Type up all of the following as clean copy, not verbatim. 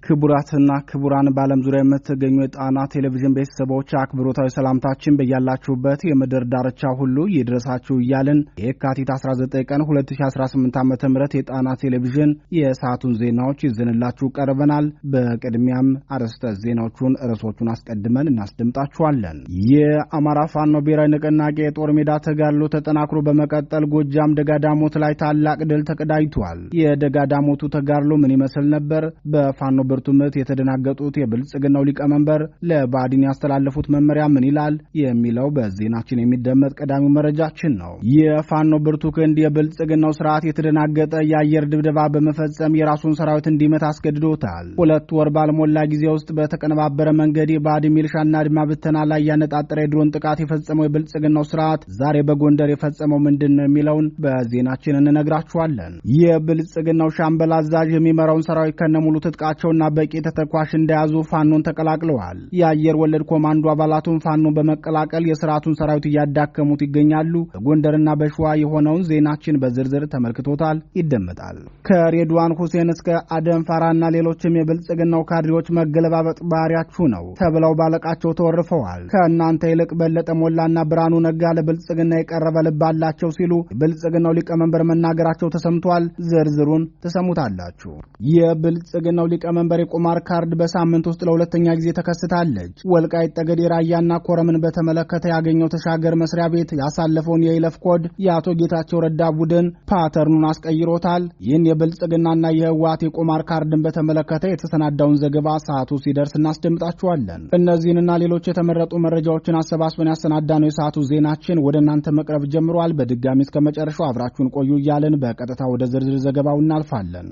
ክቡራትና ክቡራን በዓለም ዙሪያ የምትገኙ የጣና ቴሌቪዥን ቤተሰቦች አክብሮታዊ ሰላምታችን በያላችሁበት የምድር ዳርቻ ሁሉ ይድረሳችሁ እያልን የካቲት 19 ቀን 2018 ዓ.ም የጣና ቴሌቪዥን የሰዓቱን ዜናዎች ይዘንላችሁ ቀርበናል። በቅድሚያም አርዕስተ ዜናዎቹን ርዕሶቹን አስቀድመን እናስደምጣችኋለን። የአማራ ፋኖ ብሔራዊ ንቅናቄ የጦር ሜዳ ተጋድሎ ተጠናክሮ በመቀጠል ጎጃም ደጋዳሞት ላይ ታላቅ ድል ተቀዳጅቷል። የደጋዳሞቱ ተጋድሎ ምን ይመስል ነበር? በፋኖ ብርቱ ምት የተደናገጡት የብልጽግናው ሊቀመንበር ለባዲን ያስተላለፉት መመሪያ ምን ይላል የሚለው በዜናችን የሚደመጥ ቀዳሚው መረጃችን ነው። የፋኖ ብርቱ ክንድ የብልጽግናው ስርዓት የተደናገጠ የአየር ድብደባ በመፈጸም የራሱን ሰራዊት እንዲመታ አስገድዶታል። 2 ወር ባልሞላ ጊዜ ውስጥ በተቀነባበረ መንገድ የባዲ ሚልሻና አድማ ብተና ላይ ያነጣጠረ የድሮን ጥቃት የፈጸመው የብልጽግናው ስርዓት ዛሬ በጎንደር የፈጸመው ምንድነው የሚለውን በዜናችን እንነግራችኋለን። የብልጽግናው ሻምበል አዛዥ የሚመራውን ሰራዊት ከነሙሉ ትጥቃቸውና በቂ ተተኳሽ እንደያዙ ፋኖን ተቀላቅለዋል። የአየር ወለድ ኮማንዶ አባላቱን ፋኖን በመቀላቀል የስርዓቱን ሰራዊት እያዳከሙት ይገኛሉ። በጎንደርና በሸዋ የሆነውን ዜናችን በዝርዝር ተመልክቶታል፣ ይደመጣል። ከሬድዋን ሁሴን እስከ አደም ፋራና ሌሎችም የብልጽግናው ካድሬዎች መገለባበጥ ባህሪያችሁ ነው ተብለው ባለቃቸው ተወርፈዋል። ከእናንተ ይልቅ በለጠ ሞላና ብርሃኑ ነጋ ለብልጽግና የቀረበ ልብ አላቸው ሲሉ የብልጽግናው ሊቀመንበር መናገራቸው ተሰምቷል። ዝርዝሩን ተሰሙታላችሁ። የብልጽግናው ሊቀመንበር የቁማር ካርድ በሳምንት ውስጥ ለሁለተኛ ጊዜ ተከስታለች። ወልቃይት ጠገዴ፣ ራያና ኮረምን በተመለከተ ያገኘው ተሻገር መስሪያ ቤት ያሳለፈውን የይለፍ ኮድ የአቶ ጌታቸው ረዳ ቡድን ፓተርኑን አስቀይሮታል። ይህን የብልጽግናና የህወሓት የቁማር ካርድን በተመለከተ የተሰናዳውን ዘገባ ሰዓቱ ሲደርስ እናስደምጣችኋለን። እነዚህንና ሌሎች የተመረጡ መረጃዎችን አሰባስበን ያሰናዳነው የሰዓቱ ዜናችን ወደ እናንተ መቅረብ ጀምሯል። በድጋሚ እስከ መጨረሻው አብራችሁን ቆዩ እያልን በቀጥታ ወደ ዝርዝር ዘገባው እናልፋለን።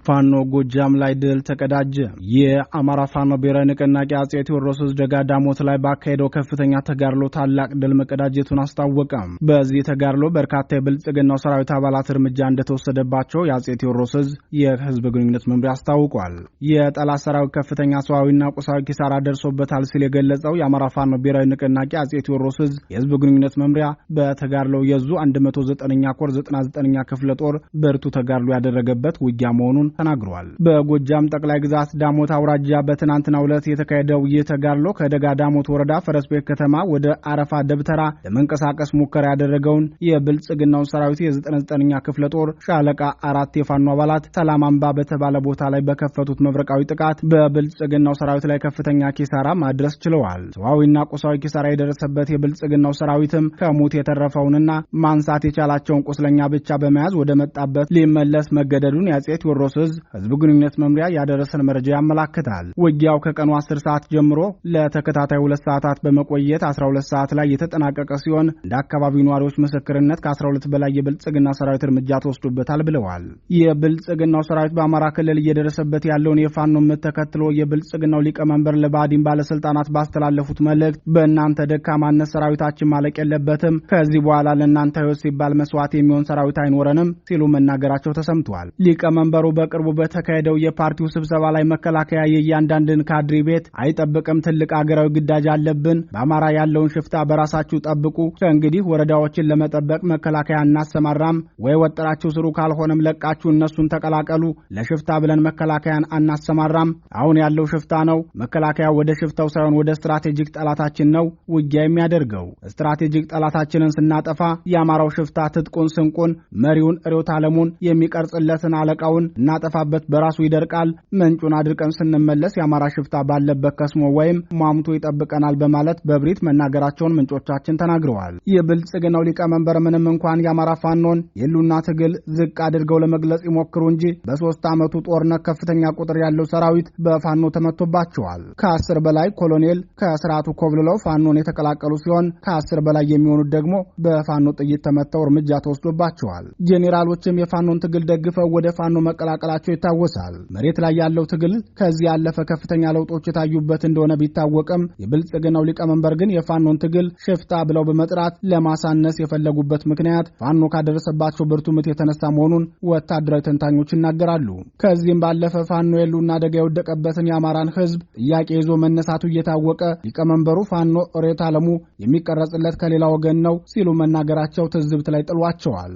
ፋኖ ጎጃም ላይ ድል ተቀዳጀ። የአማራ ፋኖ ብሔራዊ ንቅናቄ አጼ ቴዎድሮስ ደጋዳሞት ላይ ባካሄደው ከፍተኛ ተጋድሎ ታላቅ ድል መቀዳጀቱን አስታወቀ። በዚህ ተጋድሎ በርካታ የብልጽግናው ሰራዊት አባላት እርምጃ እንደተወሰደባቸው የአጼ ቴዎድሮስ የህዝብ ግንኙነት መምሪያ አስታውቋል። የጠላት ሰራዊት ከፍተኛ ሰዋዊና ቁሳዊ ኪሳራ ደርሶበታል ሲል የገለጸው የአማራ ፋኖ ብሔራዊ ንቅናቄ አጼ ቴዎድሮስ የህዝብ ግንኙነት መምሪያ በተጋድሎው የዙ 109ኛ ኮር 99ኛ ክፍለ ጦር ብርቱ ተጋድሎ ያደረገበት ውጊያ መሆኑን ተናግሯል። በጎጃም ጠቅላይ ግዛት ዳሞት አውራጃ በትናንትናው ዕለት የተካሄደው ይህ ተጋድሎ ከደጋ ዳሞት ወረዳ ፈረስቤት ከተማ ወደ አረፋ ደብተራ ለመንቀሳቀስ ሙከራ ያደረገውን የብልጽግናውን ሰራዊት የ99ኛ ክፍለ ጦር ሻለቃ 4 የፋኖ አባላት ሰላም አምባ በተባለ ቦታ ላይ በከፈቱት መብረቃዊ ጥቃት በብልጽግናው ሰራዊት ላይ ከፍተኛ ኪሳራ ማድረስ ችለዋል። ሰዋዊና ቁሳዊ ኪሳራ የደረሰበት የብልጽግናው ሰራዊትም ከሙት የተረፈውንና ማንሳት የቻላቸውን ቁስለኛ ብቻ በመያዝ ወደ መጣበት ሊመለስ መገደዱን የአጼ ቴዎድሮስ ህዝብ ግንኙነት መምሪያ ያደረሰን መረጃ ያመላክታል። ውጊያው ከቀኑ 10 ሰዓት ጀምሮ ለተከታታይ 2 ሰዓታት በመቆየት 12 ሰዓት ላይ የተጠናቀቀ ሲሆን እንደ አካባቢው ነዋሪዎች ምስክርነት ከ12 በላይ የብልጽግና ሰራዊት እርምጃ ተወስዶበታል ብለዋል። የብልጽግናው ሰራዊት በአማራ ክልል እየደረሰበት ያለውን የፋኖ ምት ተከትሎ የብልጽግናው ሊቀመንበር ለባዲን ባለስልጣናት ባስተላለፉት መልእክት በእናንተ ደካማነት ሰራዊታችን ማለቅ የለበትም፣ ከዚህ በኋላ ለእናንተ ህይወት ሲባል መስዋዕት የሚሆን ሰራዊት አይኖረንም ሲሉ መናገራቸው ተሰምቷል። ሊቀመንበሩ በቅርቡ በተካሄደው የፓርቲው ስብሰባ ላይ መከላከያ የእያንዳንድን ካድሬ ቤት አይጠብቅም፣ ትልቅ አገራዊ ግዳጅ አለብን፣ በአማራ ያለውን ሽፍታ በራሳችሁ ጠብቁ፣ ከእንግዲህ ወረዳዎችን ለመጠበቅ መከላከያ እናሰማራም፣ ወይ ወጥራችሁ ስሩ፣ ካልሆነም ለቃችሁ እነሱን ተቀላቀሉ፣ ለሽፍታ ብለን መከላከያን አናሰማራም፣ አሁን ያለው ሽፍታ ነው፣ መከላከያ ወደ ሽፍታው ሳይሆን ወደ ስትራቴጂክ ጠላታችን ነው ውጊያ የሚያደርገው፣ ስትራቴጂክ ጠላታችንን ስናጠፋ የአማራው ሽፍታ ትጥቁን፣ ስንቁን፣ መሪውን፣ ርዕዮተ ዓለሙን የሚቀርጽለትን አለቃውን እናጠፋበት በራሱ ይደርቃል፣ ምንጩን አድርቀን ስንመለስ የአማራ ሽፍታ ባለበት ከስሞ ወይም ሟምቶ ይጠብቀናል በማለት በብሪት መናገራቸውን ምንጮቻችን ተናግረዋል። የብልጽግናው ሊቀመንበር ምንም እንኳን የአማራ ፋኖን የሉና ትግል ዝቅ አድርገው ለመግለጽ ይሞክሩ እንጂ በ3 ዓመቱ ጦርነት ከፍተኛ ቁጥር ያለው ሰራዊት በፋኖ ተመቶባቸዋል። ከ10 በላይ ኮሎኔል ከስርዓቱ ኮብልለው ፋኖን የተቀላቀሉ ሲሆን ከ10 በላይ የሚሆኑት ደግሞ በፋኖ ጥይት ተመተው እርምጃ ተወስዶባቸዋል። ጄኔራሎችም የፋኖን ትግል ደግፈው ወደ ፋኖ መቀላቀላቸው ይታወሳል። መሬት ላይ ያለው ትግል ከዚህ ያለፈ ከፍተኛ ለውጦች የታዩበት እንደሆነ ቢታወቅም የብልጽግናው ሊቀመንበር ግን የፋኖን ትግል ሽፍታ ብለው በመጥራት ለማሳነስ የፈለጉበት ምክንያት ፋኖ ካደረሰባቸው ብርቱ ምት የተነሳ መሆኑን ወታደራዊ ተንታኞች ይናገራሉ። ከዚህም ባለፈ ፋኖ የሉና አደጋ የወደቀበትን የአማራን ህዝብ ጥያቄ ይዞ መነሳቱ እየታወቀ ሊቀመንበሩ ፋኖ ርዕዮተ ዓለሙ የሚቀረጽለት ከሌላ ወገን ነው ሲሉ መናገራቸው ትዝብት ላይ ጥሏቸዋል።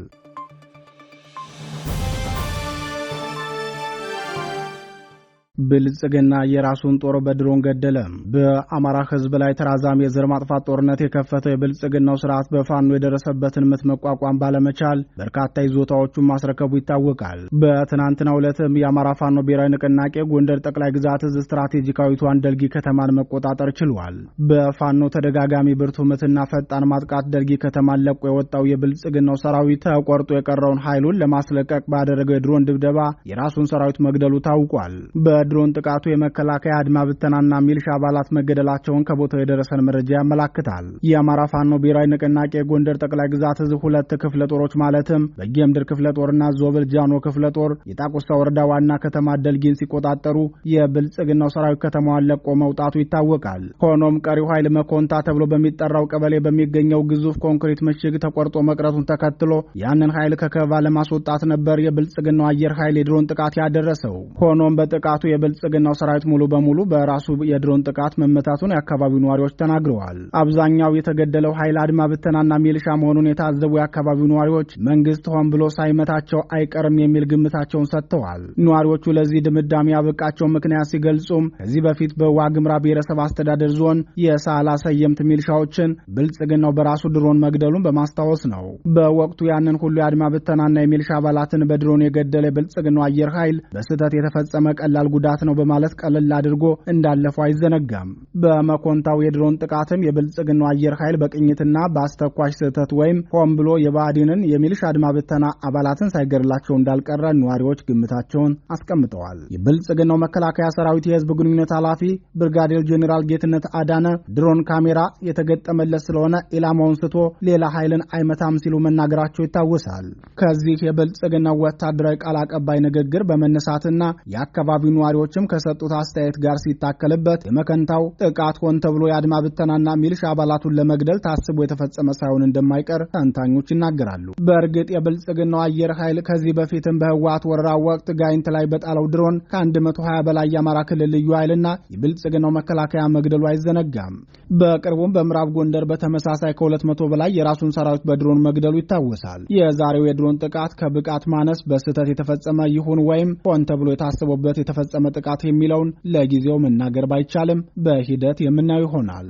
ብልጽግና የራሱን ጦር በድሮን ገደለ። በአማራ ሕዝብ ላይ ተራዛሚ የዘር ማጥፋት ጦርነት የከፈተው የብልጽግናው ስርዓት በፋኖ የደረሰበትን ምት መቋቋም ባለመቻል በርካታ ይዞታዎቹን ማስረከቡ ይታወቃል። በትናንትናው ዕለትም የአማራ ፋኖ ብሔራዊ ንቅናቄ ጎንደር ጠቅላይ ግዛት እዝ ስትራቴጂካዊቷን ደልጊ ከተማን መቆጣጠር ችሏል። በፋኖ ተደጋጋሚ ብርቱ ምትና ፈጣን ማጥቃት ደልጊ ከተማን ለቆ የወጣው የብልጽግናው ሰራዊት ተቆርጦ የቀረውን ኃይሉን ለማስለቀቅ ባደረገው የድሮን ድብደባ የራሱን ሰራዊት መግደሉ ታውቋል። በድሮን ጥቃቱ የመከላከያ አድማ ብተናና ሚልሻ አባላት መገደላቸውን ከቦታው የደረሰን መረጃ ያመላክታል። የአማራ ፋኖ ብሔራዊ ንቅናቄ ጎንደር ጠቅላይ ግዛት እዝ ሁለት ክፍለ ጦሮች ማለትም በጌምድር ክፍለ ጦርና ዞብል ጃኖ ክፍለ ጦር የጣቁሳ ወረዳ ዋና ከተማ ደልጊን ሲቆጣጠሩ የብልጽግናው ሰራዊት ከተማዋን ለቆ መውጣቱ ይታወቃል። ሆኖም ቀሪው ኃይል መኮንታ ተብሎ በሚጠራው ቀበሌ በሚገኘው ግዙፍ ኮንክሪት ምሽግ ተቆርጦ መቅረቱን ተከትሎ ያንን ኃይል ከከበባ ለማስወጣት ነበር የብልጽግናው አየር ኃይል የድሮን ጥቃት ያደረሰው። ሆኖም በጥቃቱ የብልጽግናው ሰራዊት ሙሉ በሙሉ በራሱ የድሮን ጥቃት መመታቱን የአካባቢው ነዋሪዎች ተናግረዋል። አብዛኛው የተገደለው ኃይል አድማ ብተናና ሚልሻ መሆኑን የታዘቡ የአካባቢው ነዋሪዎች መንግስት ሆን ብሎ ሳይመታቸው አይቀርም የሚል ግምታቸውን ሰጥተዋል። ነዋሪዎቹ ለዚህ ድምዳሜ ያበቃቸው ምክንያት ሲገልጹም ከዚህ በፊት በዋግምራ ብሔረሰብ አስተዳደር ዞን የሳላ ሰየምት ሚልሻዎችን ብልጽግናው በራሱ ድሮን መግደሉን በማስታወስ ነው። በወቅቱ ያንን ሁሉ የአድማ ብተናና የሚልሻ አባላትን በድሮን የገደለ የብልጽግናው አየር ኃይል በስህተት የተፈጸመ ቀላል ጉዳት ነው በማለት ቀለል አድርጎ እንዳለፈው አይዘነጋም። በመኮንታው የድሮን ጥቃትም የብልጽግናው አየር ኃይል በቅኝትና በአስተኳሽ ስህተት ወይም ሆን ብሎ የባዕዲንን የሚልሻ አድማ ብተና አባላትን ሳይገድላቸው እንዳልቀረ ነዋሪዎች ግምታቸውን አስቀምጠዋል። የብልጽግናው መከላከያ ሰራዊት የህዝብ ግንኙነት ኃላፊ ብርጋዴር ጄኔራል ጌትነት አዳነ ድሮን ካሜራ የተገጠመለት ስለሆነ ኢላማውን ስቶ ሌላ ኃይልን አይመታም ሲሉ መናገራቸው ይታወሳል። ከዚህ የብልጽግናው ወታደራዊ ቃል አቀባይ ንግግር በመነሳትና የአካባቢው ነዋሪዎችም ከሰጡት አስተያየት ጋር ሲታከልበት የመከንታው ጥቃት ሆን ተብሎ የአድማ ብተናና ሚልሻ አባላቱን ለመግደል ታስቦ የተፈጸመ ሳይሆን እንደማይቀር ተንታኞች ይናገራሉ። በእርግጥ የብልጽግናው አየር ኃይል ከዚህ በፊትም በህወሓት ወረራ ወቅት ጋይንት ላይ በጣለው ድሮን ከ120 በላይ የአማራ ክልል ልዩ ኃይልና የብልጽግናው መከላከያ መግደሉ አይዘነጋም። በቅርቡም በምዕራብ ጎንደር በተመሳሳይ ከ200 በላይ የራሱን ሰራዊት በድሮን መግደሉ ይታወሳል። የዛሬው የድሮን ጥቃት ከብቃት ማነስ በስህተት የተፈጸመ ይሁን ወይም ሆን ተብሎ የታሰበበት የተፈጸመ ጥቃት የሚለውን ለጊዜው መናገር ባይቻልም በሂደት የምናየው ይሆናል።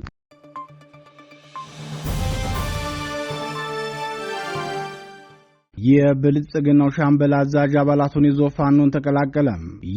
የብልጽግናው ሻምበል አዛዥ አባላቱን ይዞ ፋኖን ተቀላቀለ።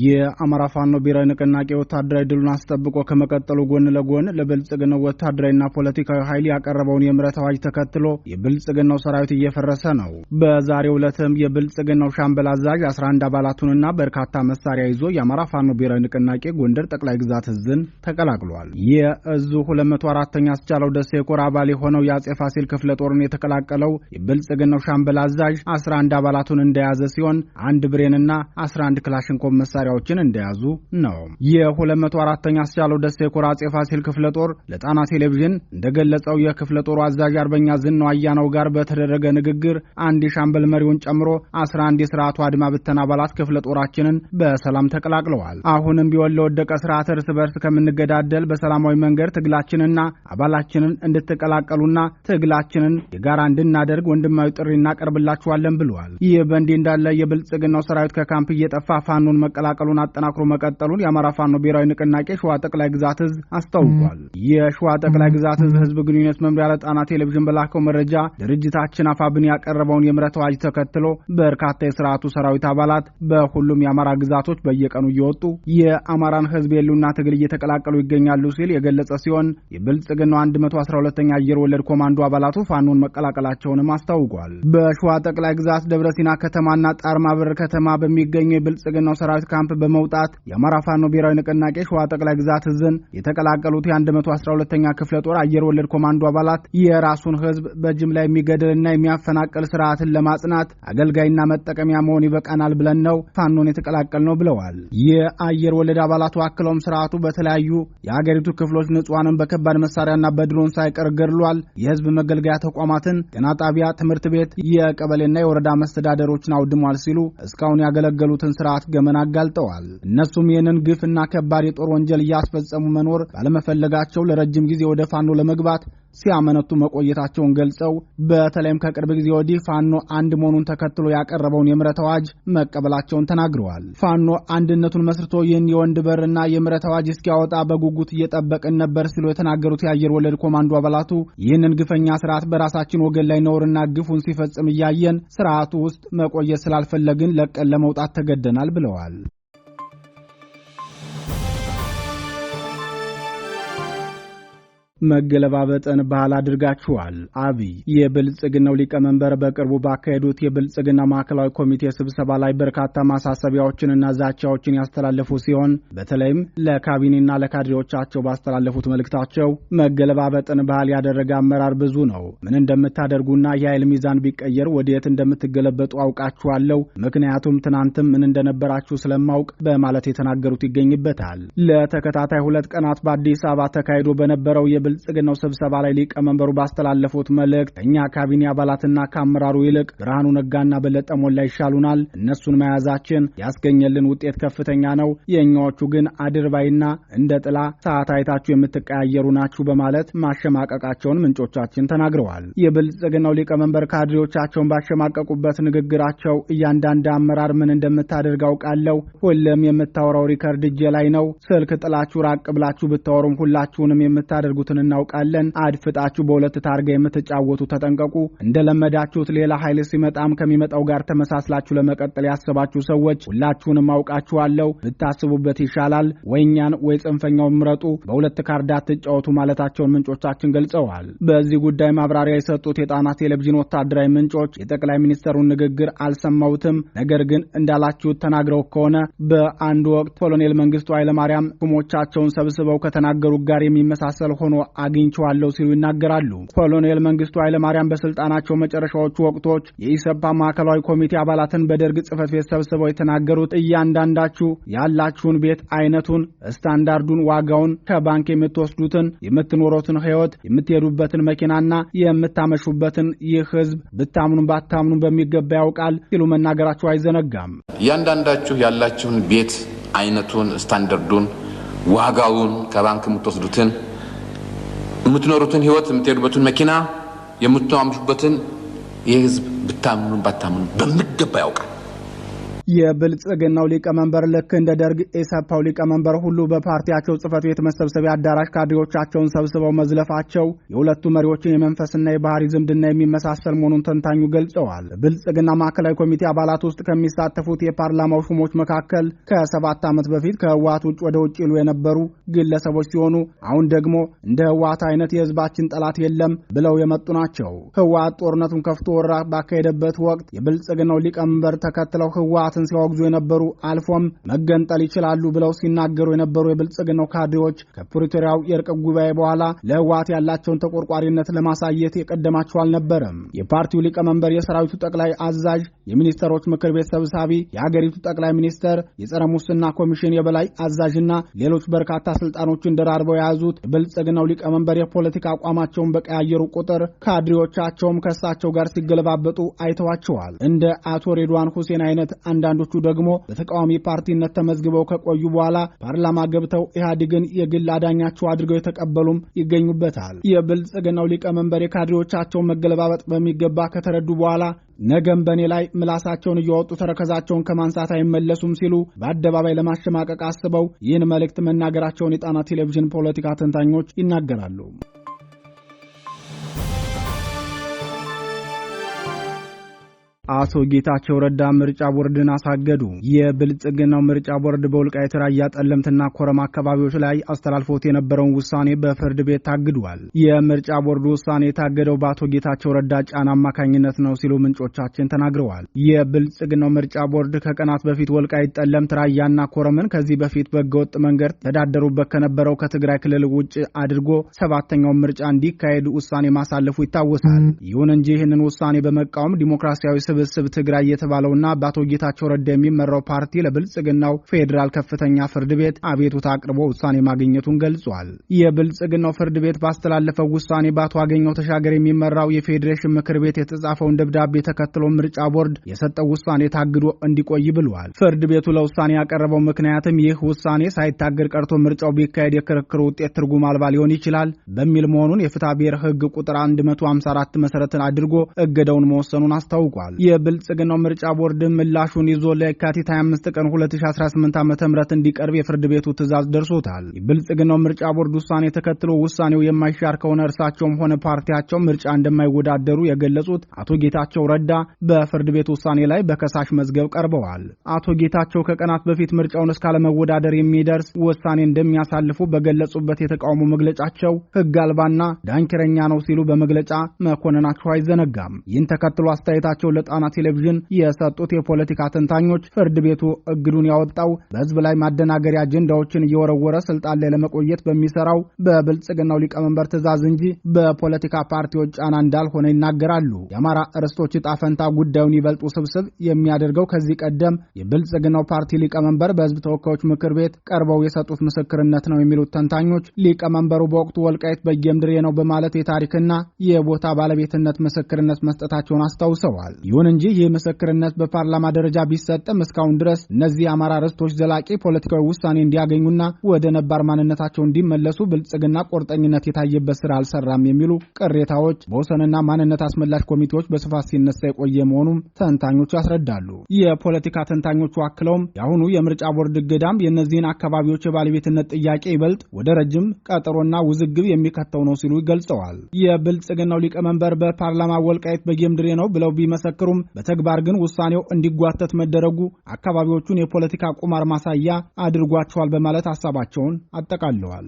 የአማራ ፋኖ ብሔራዊ ንቅናቄ ወታደራዊ ድሉን አስጠብቆ ከመቀጠሉ ጎን ለጎን ለብልጽግናው ወታደራዊና ፖለቲካዊ ኃይል ያቀረበውን የምህረት አዋጅ ተከትሎ የብልጽግናው ሰራዊት እየፈረሰ ነው። በዛሬው ዕለትም የብልጽግናው ሻምበል አዛዥ 11 አባላቱንና በርካታ መሳሪያ ይዞ የአማራ ፋኖ ብሔራዊ ንቅናቄ ጎንደር ጠቅላይ ግዛት እዝን ተቀላቅሏል። የእዙ 204ኛ አስቻለው ደሴ ኮር አባል የሆነው የአጼ ፋሲል ክፍለ ጦርን የተቀላቀለው የብልጽግናው ሻምበል አዛዥ 11 አባላቱን እንደያዘ ሲሆን አንድ ብሬንና 11 ክላሽንኮቭ መሳሪያዎችን እንደያዙ ነው። የ204ኛ አስቻለው ደሴ ኮር አጼ ፋሲል ክፍለ ጦር ለጣና ቴሌቪዥን እንደገለጸው የክፍለ ጦሩ አዛዥ አርበኛ ዝናው አያናው ጋር በተደረገ ንግግር አንድ የሻምበል መሪውን ጨምሮ 11 የስርዓቱ አድማ ብተና አባላት ክፍለ ጦራችንን በሰላም ተቀላቅለዋል። አሁንም ቢሆን ለወደቀ ስርዓት እርስ በርስ ከምንገዳደል በሰላማዊ መንገድ ትግላችንና አባላችንን እንድትቀላቀሉና ትግላችንን የጋራ እንድናደርግ ወንድማዊ ጥሪ እናቀርብላችኋል ብለዋል። ይህ በእንዲህ እንዳለ የብልጽግናው ሰራዊት ከካምፕ እየጠፋ ፋኖን መቀላቀሉን አጠናክሮ መቀጠሉን የአማራ ፋኖ ብሔራዊ ንቅናቄ ሸዋ ጠቅላይ ግዛት እዝ አስታውቋል። የሸዋ ጠቅላይ ግዛት እዝ ህዝብ ግንኙነት መምሪያ ለጣና ቴሌቪዥን በላከው መረጃ ድርጅታችን አፋብን ያቀረበውን የምህረት አዋጅ ተከትሎ በርካታ የስርዓቱ ሰራዊት አባላት በሁሉም የአማራ ግዛቶች በየቀኑ እየወጡ የአማራን ህዝብ የሉና ትግል እየተቀላቀሉ ይገኛሉ ሲል የገለጸ ሲሆን የብልጽግናው 112ኛ አየር ወለድ ኮማንዶ አባላቱ ፋኖን መቀላቀላቸውንም አስታውቋል። በሸዋ ጠቅላይ ግዛት ደብረሲና ከተማና ጣርማበር ከተማ በሚገኘው የብልጽግናው ሰራዊት ካምፕ በመውጣት የአማራ ፋኖ ብሔራዊ ንቅናቄ ሸዋ ጠቅላይ ግዛት እዝን የተቀላቀሉት የ112ኛ ክፍለ ጦር አየር ወለድ ኮማንዶ አባላት የራሱን ህዝብ በጅምላ የሚገድልና የሚያፈናቅል ስርዓትን ለማጽናት አገልጋይና መጠቀሚያ መሆን ይበቃናል ብለን ነው ፋኖን የተቀላቀል ነው ብለዋል። የአየር ወለድ አባላቱ አክለውም ስርዓቱ በተለያዩ የሀገሪቱ ክፍሎች ንጹሃንን በከባድ መሳሪያና በድሮን ሳይቀር ገድሏል፣ የህዝብ መገልገያ ተቋማትን፣ ጤና ጣቢያ፣ ትምህርት ቤት፣ የቀበሌና የወረዳ መስተዳደሮችን አውድሟል ሲሉ እስካሁን ያገለገሉትን ስርዓት ገመና አጋልጠዋል። እነሱም ይህንን ግፍና ከባድ የጦር ወንጀል እያስፈጸሙ መኖር ባለመፈለጋቸው ለረጅም ጊዜ ወደ ፋኖ ለመግባት ሲያመነቱ መቆየታቸውን ገልጸው በተለይም ከቅርብ ጊዜ ወዲህ ፋኖ አንድ መሆኑን ተከትሎ ያቀረበውን የምህረት አዋጅ መቀበላቸውን ተናግረዋል። ፋኖ አንድነቱን መስርቶ ይህን የወንድ በርና የምህረት አዋጅ እስኪያወጣ በጉጉት እየጠበቅን ነበር ሲሉ የተናገሩት የአየር ወለድ ኮማንዶ አባላቱ ይህንን ግፈኛ ስርዓት በራሳችን ወገን ላይ ነውርና ግፉን ሲፈጽም እያየን ስርዓቱ ውስጥ መቆየት ስላልፈለግን ለቀን ለመውጣት ተገደናል ብለዋል። መገለባበጥን ባህል አድርጋችኋል። አብይ የብልጽግናው ሊቀመንበር በቅርቡ ባካሄዱት የብልጽግና ማዕከላዊ ኮሚቴ ስብሰባ ላይ በርካታ ማሳሰቢያዎችንና ዛቻዎችን ያስተላለፉ ሲሆን በተለይም ለካቢኔና ለካድሬዎቻቸው ባስተላለፉት መልእክታቸው መገለባበጥን ባህል ያደረገ አመራር ብዙ ነው። ምን እንደምታደርጉና የኃይል ሚዛን ቢቀየር ወዴት እንደምትገለበጡ አውቃችኋለሁ። ምክንያቱም ትናንትም ምን እንደነበራችሁ ስለማውቅ በማለት የተናገሩት ይገኝበታል። ለተከታታይ 2 ቀናት በአዲስ አበባ ተካሂዶ በነበረው ብልጽግናው ስብሰባ ላይ ሊቀመንበሩ ባስተላለፉት መልእክት እኛ ካቢኔ አባላትና ከአመራሩ ይልቅ ብርሃኑ ነጋና በለጠ ሞላ ይሻሉናል። እነሱን መያዛችን ያስገኘልን ውጤት ከፍተኛ ነው። የኛዎቹ ግን አድርባይና እንደ ጥላ ሰዓት አይታችሁ የምትቀያየሩ ናችሁ በማለት ማሸማቀቃቸውን ምንጮቻችን ተናግረዋል። የብልጽግናው ሊቀመንበር ካድሬዎቻቸውን ባሸማቀቁበት ንግግራቸው እያንዳንዱ አመራር ምን እንደምታደርግ አውቃለሁ። ሁሉም የምታወራው ሪከርድ እጄ ላይ ነው። ስልክ ጥላችሁ ራቅ ብላችሁ ብታወሩም ሁላችሁንም የምታደርጉትን እናውቃለን። አድፍጣችሁ በሁለት ታርጋ የምትጫወቱ ተጠንቀቁ። እንደለመዳችሁት ሌላ ኃይል ሲመጣም ከሚመጣው ጋር ተመሳስላችሁ ለመቀጠል ያሰባችሁ ሰዎች ሁላችሁንም አውቃችኋለሁ። ብታስቡበት ይሻላል። ወይኛን ወይ ጽንፈኛውን ምረጡ። በሁለት ካርዳ አትጫወቱ ማለታቸውን ምንጮቻችን ገልጸዋል። በዚህ ጉዳይ ማብራሪያ የሰጡት የጣና ቴሌቪዥን ወታደራዊ ምንጮች የጠቅላይ ሚኒስትሩን ንግግር አልሰማሁትም፣ ነገር ግን እንዳላችሁት ተናግረው ከሆነ በአንድ ወቅት ኮሎኔል መንግስቱ ኃይለማርያም ሹሞቻቸውን ሰብስበው ከተናገሩት ጋር የሚመሳሰል ሆኖ አግኝቼዋለሁ ሲሉ ይናገራሉ። ኮሎኔል መንግስቱ ኃይለማርያም በስልጣናቸው መጨረሻዎቹ ወቅቶች የኢሰፓ ማዕከላዊ ኮሚቴ አባላትን በደርግ ጽሕፈት ቤት ሰብስበው የተናገሩት እያንዳንዳችሁ ያላችሁን ቤት አይነቱን፣ ስታንዳርዱን፣ ዋጋውን፣ ከባንክ የምትወስዱትን፣ የምትኖሩትን ህይወት፣ የምትሄዱበትን መኪናና የምታመሹበትን ይህ ህዝብ ብታምኑም ባታምኑም በሚገባ ያውቃል ሲሉ መናገራቸው አይዘነጋም። እያንዳንዳችሁ ያላችሁን ቤት አይነቱን፣ ስታንዳርዱን፣ ዋጋውን፣ ከባንክ የምትወስዱትን፣ የምትኖሩትን ህይወት፣ የምትሄዱበትን መኪና፣ የምትማምሹበትን የህዝብ ብታምኑም ባታምኑም በሚገባ ያውቃል። የብልጽግናው ሊቀመንበር ልክ እንደ ደርግ ኢሰፓው ሊቀመንበር ሁሉ በፓርቲያቸው ጽሕፈት ቤት መሰብሰቢያ አዳራሽ ካድሬዎቻቸውን ሰብስበው መዝለፋቸው የሁለቱ መሪዎችን የመንፈስና የባህሪ ዝምድና የሚመሳሰል መሆኑን ተንታኙ ገልጸዋል። ብልጽግና ማዕከላዊ ኮሚቴ አባላት ውስጥ ከሚሳተፉት የፓርላማው ሹሞች መካከል ከ7 ዓመት በፊት ከህወሓት ውጭ ወደ ውጭ ይሉ የነበሩ ግለሰቦች ሲሆኑ አሁን ደግሞ እንደ ህወሓት አይነት የህዝባችን ጠላት የለም ብለው የመጡ ናቸው። ህወሓት ጦርነቱን ከፍቶ ወረራ ባካሄደበት ወቅት የብልጽግናው ሊቀመንበር ተከትለው ህወሓትን ሲያወግዙ የነበሩ አልፎም መገንጠል ይችላሉ ብለው ሲናገሩ የነበሩ የብልጽግናው ካድሬዎች ከፕሪቶሪያው የእርቅ ጉባኤ በኋላ ለህወሓት ያላቸውን ተቆርቋሪነት ለማሳየት የቀደማቸው አልነበረም። የፓርቲው ሊቀመንበር፣ የሰራዊቱ ጠቅላይ አዛዥ፣ የሚኒስተሮች ምክር ቤት ሰብሳቢ፣ የሀገሪቱ ጠቅላይ ሚኒስተር፣ የጸረ ሙስና ኮሚሽን የበላይ አዛዥና ሌሎች በርካታ ስልጣኖችን ደራርበው የያዙት የብልጽግናው ሊቀመንበር የፖለቲካ አቋማቸውን በቀያየሩ ቁጥር ካድሬዎቻቸውም ከእሳቸው ጋር ሲገለባበጡ አይተዋቸዋል። እንደ አቶ ሬድዋን ሁሴን አይነት አንዳንዶቹ ደግሞ በተቃዋሚ ፓርቲነት ተመዝግበው ከቆዩ በኋላ ፓርላማ ገብተው ኢህአዴግን የግል አዳኛቸው አድርገው የተቀበሉም ይገኙበታል። የብልጽግናው ሊቀመንበር የካድሬዎቻቸውን መገለባበጥ በሚገባ ከተረዱ በኋላ ነገም በኔ ላይ ምላሳቸውን እያወጡ ተረከዛቸውን ከማንሳት አይመለሱም ሲሉ በአደባባይ ለማሸማቀቅ አስበው ይህን መልእክት መናገራቸውን የጣና ቴሌቪዥን ፖለቲካ ተንታኞች ይናገራሉ። አቶ ጌታቸው ረዳ ምርጫ ቦርድን አሳገዱ። የብልጽግናው ምርጫ ቦርድ በወልቃይት ራያ፣ ጠለምትና ኮረማ አካባቢዎች ላይ አስተላልፎት የነበረውን ውሳኔ በፍርድ ቤት ታግዷል። የምርጫ ቦርዱ ውሳኔ የታገደው በአቶ ጌታቸው ረዳ ጫና አማካኝነት ነው ሲሉ ምንጮቻችን ተናግረዋል። የብልጽግናው ምርጫ ቦርድ ከቀናት በፊት ወልቃይት፣ ጠለምት፣ ራያና ኮረምን ከዚህ በፊት በህገወጥ መንገድ ተዳደሩበት ከነበረው ከትግራይ ክልል ውጭ አድርጎ 7ኛውን ምርጫ እንዲካሄድ ውሳኔ ማሳለፉ ይታወሳል። ይሁን እንጂ ይህንን ውሳኔ በመቃወም ዲሞክራሲያዊ ስብስብ ትግራይ የተባለውና በአቶ ጌታቸው ረዳ የሚመራው ፓርቲ ለብልጽግናው ፌዴራል ከፍተኛ ፍርድ ቤት አቤቱታ አቅርቦ ውሳኔ ማግኘቱን ገልጿል። የብልጽግናው ፍርድ ቤት ባስተላለፈው ውሳኔ በአቶ አገኘው ተሻገር የሚመራው የፌዴሬሽን ምክር ቤት የተጻፈውን ደብዳቤ ተከትሎ ምርጫ ቦርድ የሰጠው ውሳኔ ታግዶ እንዲቆይ ብሏል። ፍርድ ቤቱ ለውሳኔ ያቀረበው ምክንያትም ይህ ውሳኔ ሳይታገድ ቀርቶ ምርጫው ቢካሄድ የክርክሩ ውጤት ትርጉም አልባ ሊሆን ይችላል በሚል መሆኑን የፍትሐ ብሔር ሕግ ቁጥር 154 መሰረትን አድርጎ እገዳውን መወሰኑን አስታውቋል። የብልጽግናው ምርጫ ቦርድ ምላሹን ይዞ ለየካቲት 25 ቀን 2018 ዓ.ም እንዲቀርብ የፍርድ ቤቱ ትዕዛዝ ደርሶታል። የብልጽግናው ምርጫ ቦርድ ውሳኔ ተከትሎ ውሳኔው የማይሻር ከሆነ እርሳቸውም ሆነ ፓርቲያቸው ምርጫ እንደማይወዳደሩ የገለጹት አቶ ጌታቸው ረዳ በፍርድ ቤት ውሳኔ ላይ በከሳሽ መዝገብ ቀርበዋል። አቶ ጌታቸው ከቀናት በፊት ምርጫውን እስካለመወዳደር የሚደርስ ውሳኔ እንደሚያሳልፉ በገለጹበት የተቃውሞ መግለጫቸው ሕግ አልባና ዳንኪረኛ ነው ሲሉ በመግለጫ መኮንናቸው አይዘነጋም። ይህን ተከትሎ አስተያየታቸው ለጣና ቴሌቪዥን የሰጡት የፖለቲካ ተንታኞች ፍርድ ቤቱ እግዱን ያወጣው በሕዝብ ላይ ማደናገሪያ አጀንዳዎችን እየወረወረ ስልጣን ላይ ለመቆየት በሚሰራው በብልጽግናው ሊቀመንበር ትዕዛዝ እንጂ በፖለቲካ ፓርቲዎች ጫና እንዳልሆነ ይናገራሉ። የአማራ ርስቶች ዕጣ ፈንታ ጉዳዩን ይበልጥ ውስብስብ የሚያደርገው ከዚህ ቀደም የብልጽግናው ፓርቲ ሊቀመንበር በሕዝብ ተወካዮች ምክር ቤት ቀርበው የሰጡት ምስክርነት ነው የሚሉት ተንታኞች ሊቀመንበሩ በወቅቱ ወልቃይት በጌምድሬ ነው በማለት የታሪክና የቦታ ባለቤትነት ምስክርነት መስጠታቸውን አስታውሰዋል። ይሁን እንጂ ይህ ምስክርነት በፓርላማ ደረጃ ቢሰጥም እስካሁን ድረስ እነዚህ የአማራ ርስቶች ዘላቂ ፖለቲካዊ ውሳኔ እንዲያገኙና ወደ ነባር ማንነታቸው እንዲመለሱ ብልጽግና ቁርጠኝነት የታየበት ስራ አልሰራም የሚሉ ቅሬታዎች በወሰንና ማንነት አስመላሽ ኮሚቴዎች በስፋት ሲነሳ የቆየ መሆኑም ተንታኞቹ ያስረዳሉ። የፖለቲካ ተንታኞቹ አክለውም የአሁኑ የምርጫ ቦርድ እገዳም የእነዚህን አካባቢዎች የባለቤትነት ጥያቄ ይበልጥ ወደ ረጅም ቀጠሮና ውዝግብ የሚከተው ነው ሲሉ ገልጸዋል። የብልጽግናው ሊቀመንበር በፓርላማ ወልቃይት በጌምድሬ ነው ብለው ቢመሰክሩም በተግባር ግን ውሳኔው እንዲጓተት መደረጉ አካባቢዎቹን የፖለቲካ ቁማር ማሳያ አድርጓቸዋል በማለት ሐሳባቸውን አጠቃለዋል።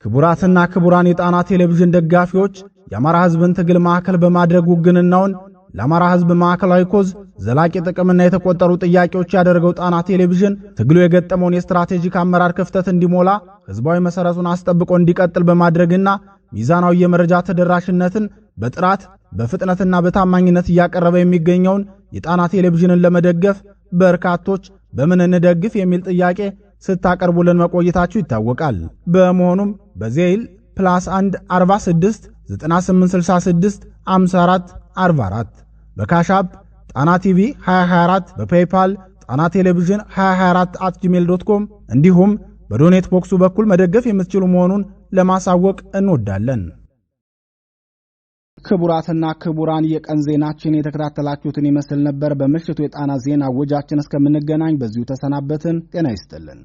ክቡራትና ክቡራን የጣና ቴሌቪዥን ደጋፊዎች የአማራ ሕዝብን ትግል ማዕከል በማድረግ ውግንናውን ለአማራ ሕዝብ ማዕከላዊ ኮዝ ዘላቂ ጥቅምና የተቆጠሩ ጥያቄዎች ያደረገው ጣና ቴሌቪዥን ትግሉ የገጠመውን የስትራቴጂክ አመራር ክፍተት እንዲሞላ ሕዝባዊ መሰረቱን አስጠብቆ እንዲቀጥል በማድረግና ሚዛናዊ የመረጃ ተደራሽነትን በጥራት በፍጥነትና በታማኝነት እያቀረበ የሚገኘውን የጣና ቴሌቪዥንን ለመደገፍ በርካቶች በምን እንደግፍ የሚል ጥያቄ ስታቀርቡልን መቆየታችሁ ይታወቃል። በመሆኑም በዜል +1 46 9866 54 44 በካሻፕ ጣና ቲቪ 2024 በፔይፓል ጣና ቴሌቪዥን 2024@gmail.com እንዲሁም በዶኔት ቦክሱ በኩል መደገፍ የምትችሉ መሆኑን ለማሳወቅ እንወዳለን። ክቡራትና ክቡራን የቀን ዜናችን የተከታተላችሁትን ይመስል ነበር። በምሽቱ የጣና ዜና ወጃችን እስከምንገናኝ በዚሁ ተሰናበትን። ጤና ይስጥልን።